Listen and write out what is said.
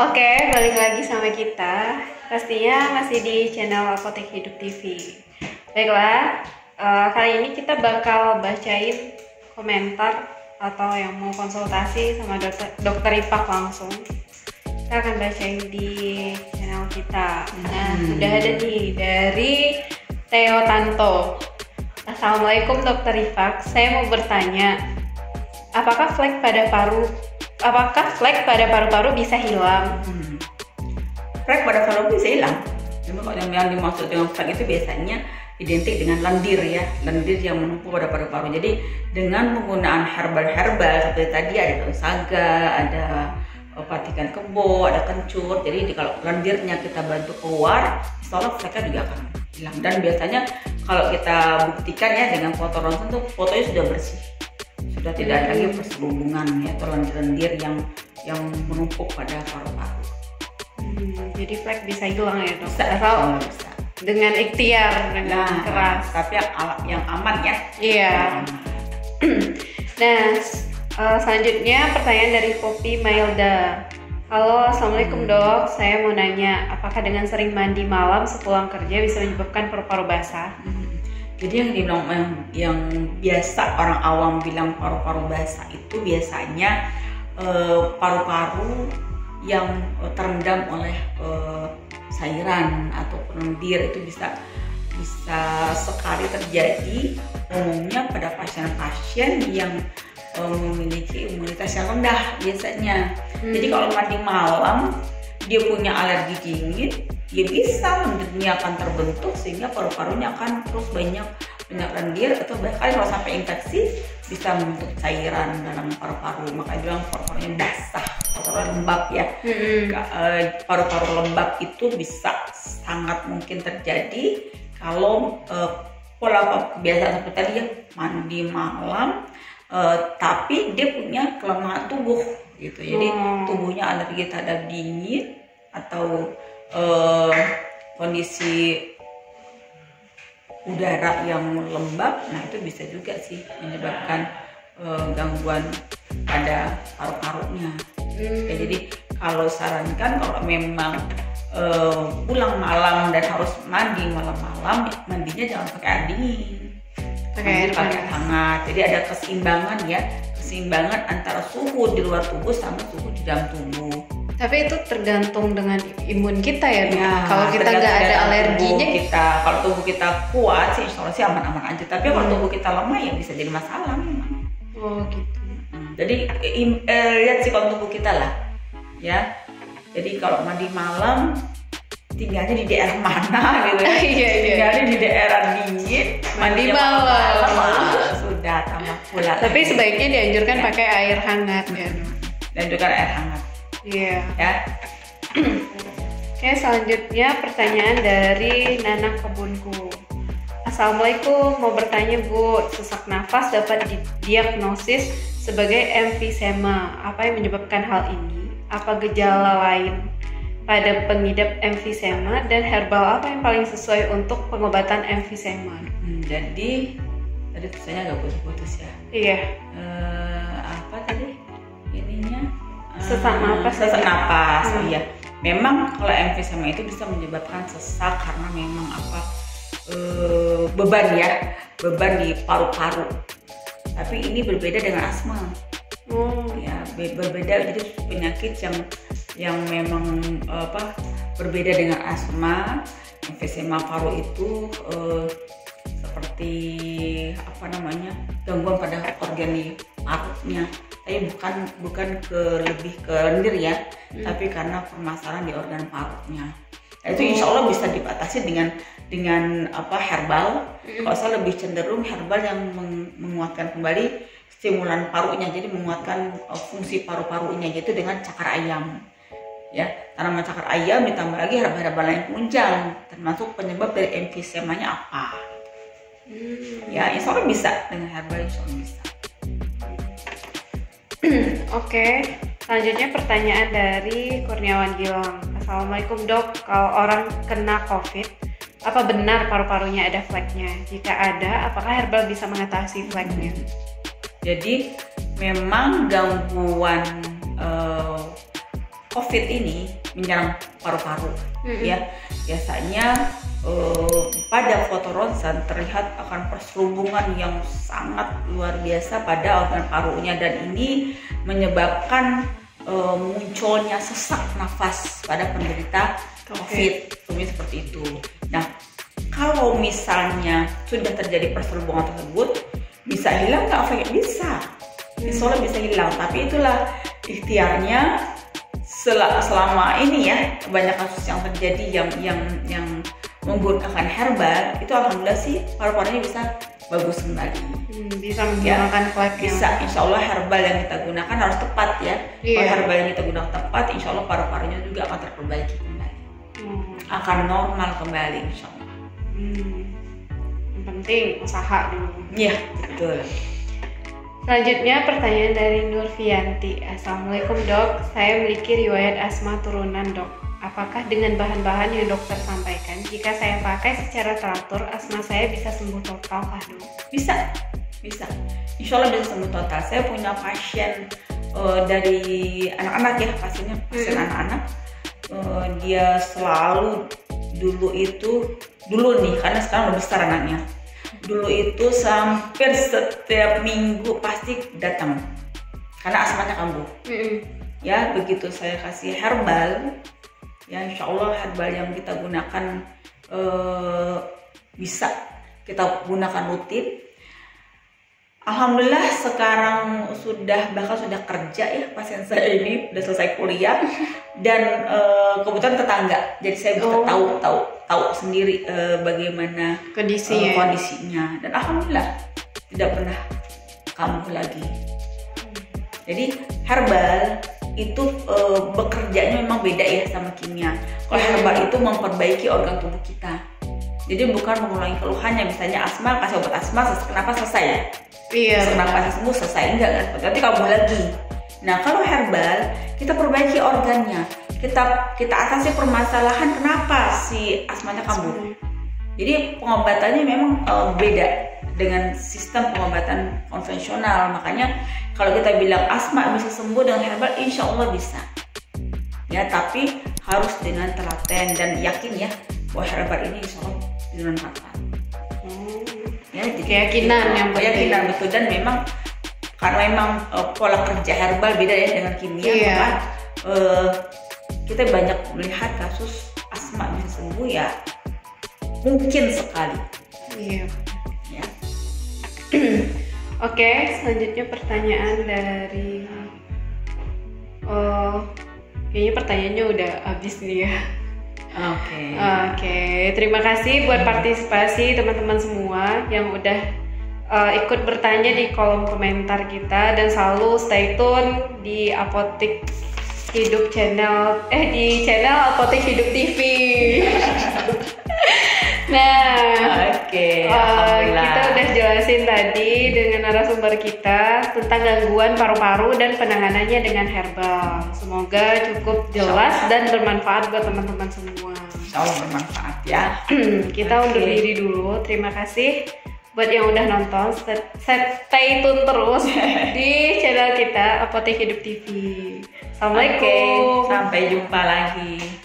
Oke, balik lagi sama kita. Pastinya masih di channel Apotek Hidup TV. Baiklah, kali ini kita bakal bacain komentar atau yang mau konsultasi sama dokter Ipak langsung. Kita akan bacain di channel kita. Nah, sudah ada nih dari Theo Tanto. Assalamualaikum dokter Ipak, saya mau bertanya, apakah flek pada paru-paru bisa hilang? Flek pada paru bisa hilang. Cuma kalau yang dimaksud dengan flek itu biasanya identik dengan lendir ya, lendir yang menumpuk pada paru-paru. Jadi dengan penggunaan herbal seperti tadi ada daun saga, ada patikan kebo, ada kencur. Jadi kalau lendirnya kita bantu keluar, insya Allah fleknya juga akan hilang. Dan biasanya kalau kita buktikan ya dengan foto ronsen tuh fotonya sudah bersih, sudah tidak ada lagi perselubungan ya atau lendir-lendir yang menumpuk pada paru-paru. Jadi flek bisa hilang ya dok? Bisa. Dengan ikhtiar, dengan keras. Tapi yang aman ya. Iya. Nah, selanjutnya pertanyaan dari Poppy Mailda. Halo, assalamualaikum dok. Saya mau nanya, apakah dengan sering mandi malam sepulang kerja bisa menyebabkan paru-paru basah? Jadi yang dibilang yang biasa orang awam bilang paru-paru basah itu biasanya paru-paru yang terendam oleh cairan atau lendir. Itu bisa sekali terjadi umumnya pada pasien-pasien yang memiliki imunitas yang rendah biasanya. Jadi kalau mandi malam dia punya alergi dingin, ya bisa lendirnya akan terbentuk sehingga paru-parunya akan terus banyak lendir atau bahkan kalau sampai infeksi bisa membentuk cairan dalam paru-paru. Makanya bilang paru-parunya basah, paru-paru lembab ya. Paru-paru lembab itu bisa sangat mungkin terjadi kalau pola kebiasaan seperti tadi ya, mandi malam tapi dia punya kelemahan tubuh gitu. Jadi tubuhnya alergi terhadap dingin atau kondisi udara yang lembab, nah itu bisa juga sih menyebabkan gangguan pada paru-parunya. Jadi kalau sarankan kalau memang pulang malam dan harus mandi malam-malam, mandinya jangan pakai air dingin, pakai hangat. Jadi ada keseimbangan ya, keseimbangan antara suhu di luar tubuh sama suhu di dalam tubuh. Tapi itu tergantung dengan imun kita ya. Kalau kita nggak ada alerginya, kalau tubuh kita kuat sih, insya Allah sih aman-aman aja. Tapi kalau tubuh kita lemah ya bisa jadi masalah memang. Oh gitu. Jadi lihat sih kalau tubuh kita lah, ya. Jadi kalau mandi malam tinggalnya di daerah mana gitu ya? Tinggalnya di daerah dingin, mandi malam. Sudah tambah pula. Tapi sebaiknya dianjurkan pakai air hangat ya. Dianjurkan air hangat. Iya. Ya. Oke, selanjutnya pertanyaan dari Nana Kebunku. Assalamualaikum, mau bertanya Bu, sesak nafas dapat didiagnosis sebagai emfisema. Apa yang menyebabkan hal ini? Apa gejala lain pada pengidap emfisema dan herbal apa yang paling sesuai untuk pengobatan emfisema? Jadi tadi tulisannya agak putus-putus ya. Iya. Apa tadi ininya? Sesak napas. Oh iya. Memang kalau emfisema itu bisa menyebabkan sesak karena memang beban di paru-paru. Tapi ini berbeda dengan asma. Ya, berbeda. Jadi penyakit yang memang berbeda dengan asma. Emfisema paru itu seperti gangguan pada organ di parunya. Tapi bukan lebih ke lendir ya, tapi karena permasalahan di organ parunya. Nah, itu insya Allah bisa dibatasi dengan herbal. Kalau saya lebih cenderung herbal yang menguatkan kembali stimulan parunya, jadi menguatkan fungsi paru-parunya, yaitu dengan cakar ayam. Ya, tanaman cakar ayam ditambah lagi herbal-herbal lain penunjang, termasuk penyebab dari emfisemanya apa. Ya, insya Allah bisa dengan herbal, insya Allah bisa. Oke, selanjutnya pertanyaan dari Kurniawan Gilang. Assalamualaikum dok, kalau orang kena COVID, apa benar paru-parunya ada fleknya? Jika ada, apakah herbal bisa mengatasi fleknya? Jadi memang gangguan COVID ini menyerang paru-paru, ya biasanya pada foto ronsen terlihat akan perselubungan yang sangat luar biasa pada organ parunya, dan ini menyebabkan munculnya sesak nafas pada penderita COVID seperti itu. Nah, kalau misalnya sudah terjadi perselubungan tersebut, bisa hilang nggak efeknya? Bisa, insya Allah bisa hilang. Tapi itulah ikhtiarnya selama ini ya, banyak kasus yang terjadi yang menggunakan herbal itu, alhamdulillah sih paru-parunya bisa bagus kembali. Bisa menggunakan flap yang bisa, insya Allah herbal yang kita gunakan harus tepat ya. Kalau herbal yang kita gunakan tepat, insya Allah paru-parunya juga akan terperbaiki kembali, akan normal kembali insya Allah. Yang penting usaha dulu. Iya, betul. Selanjutnya pertanyaan dari Nurfianti. Assalamualaikum dok, saya memiliki riwayat asma turunan dok. Apakah dengan bahan-bahan yang dokter sampaikan, jika saya pakai secara teratur, asma saya bisa sembuh total kah dok? Bisa. Insya Allah bisa sembuh total. Saya punya pasien dari anak-anak ya, pasien anak-anak. Dia selalu dulu nih, karena sekarang udah besar anaknya. Dulu itu hampir setiap minggu pasti datang karena asmanya kambuh. Ya, begitu saya kasih herbal, ya insya Allah herbal yang kita gunakan bisa kita gunakan rutin. Alhamdulillah sekarang bahkan sudah kerja ya pasien saya ini, udah selesai kuliah, dan kebetulan tetangga, jadi saya bisa tahu sendiri bagaimana kondisinya, dan alhamdulillah tidak pernah kambuh lagi. Jadi herbal itu bekerjanya memang beda ya sama kimia. Kalau herbal itu memperbaiki organ tubuh kita, jadi bukan mengulangi keluhannya. Misalnya asma, kasih obat asma, kenapa selesai ya? Kenapa sembuh selesai, enggak kan? Berarti kambuh lagi. Nah, kalau herbal kita perbaiki organnya, kita atasi permasalahan kenapa si asmanya kambuh. Jadi pengobatannya memang beda dengan sistem pengobatan konvensional. Makanya kalau kita bilang asma bisa sembuh dengan herbal, insya Allah bisa. Ya, tapi harus dengan telaten dan yakin ya bahwa herbal ini insya Allah bermanfaat. Ya, keyakinan betul, dan memang karena memang pola kerja herbal beda ya dengan kimia, maka kita banyak melihat kasus asma bisa sembuh ya mungkin sekali. Ya. Oke, selanjutnya pertanyaan dari kayaknya pertanyaannya udah habis nih ya. Oke, terima kasih buat partisipasi teman-teman semua yang udah ikut bertanya di kolom komentar kita, dan selalu stay tune di Apotik Hidup channel di channel Apotik Hidup TV. Nah, kita udah jelasin tadi dengan narasumber kita tentang gangguan paru-paru dan penanganannya dengan herbal. Semoga cukup jelas dan bermanfaat buat teman-teman semua. Insya Allah bermanfaat ya. Kita undur diri dulu. Terima kasih buat yang udah nonton. Stay tune terus di channel kita Apotik Hidup TV. Assalamualaikum. Sampai jumpa lagi.